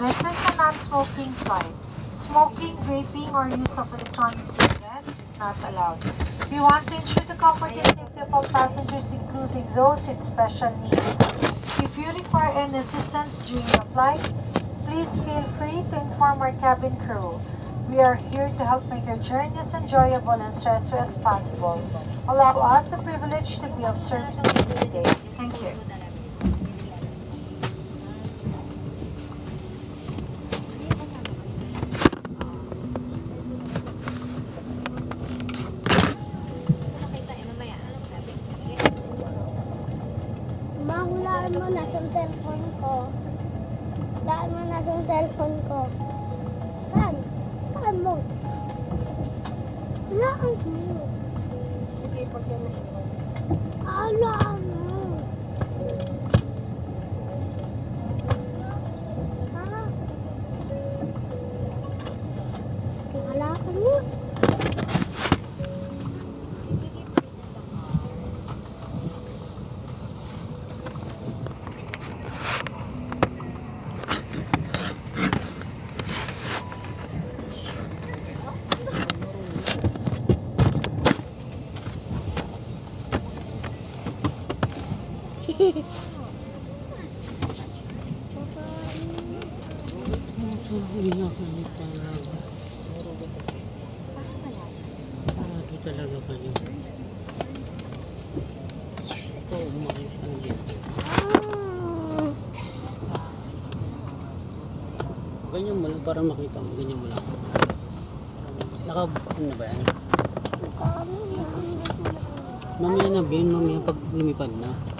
This is a non-smoking flight. Smoking, vaping, or use of electronic cigarettes is not allowed. We want to ensure the comfort and safety of all passengers, including those with special needs. If you require any assistance during the flight, please feel free to inform our cabin crew. We are here to help make your journey as enjoyable and stress-free as possible. Allow us the privilege to be of service to you today. Thank you. Mahulaan mo na sa cellphone ko. Hulaan mo na sa cellphone ko. Saan? Saan mo? Hulaan mo. Sige, pag yan na. Hulaan mo. Ha? Hulaan mo. Ito talaga kayo. Ito, umayos ang dito. Ganyan mo lang para makita mo. Ganyan mo lang. Ano na ba yan? Mamaya na, Ben. Mamaya pag lumipad na.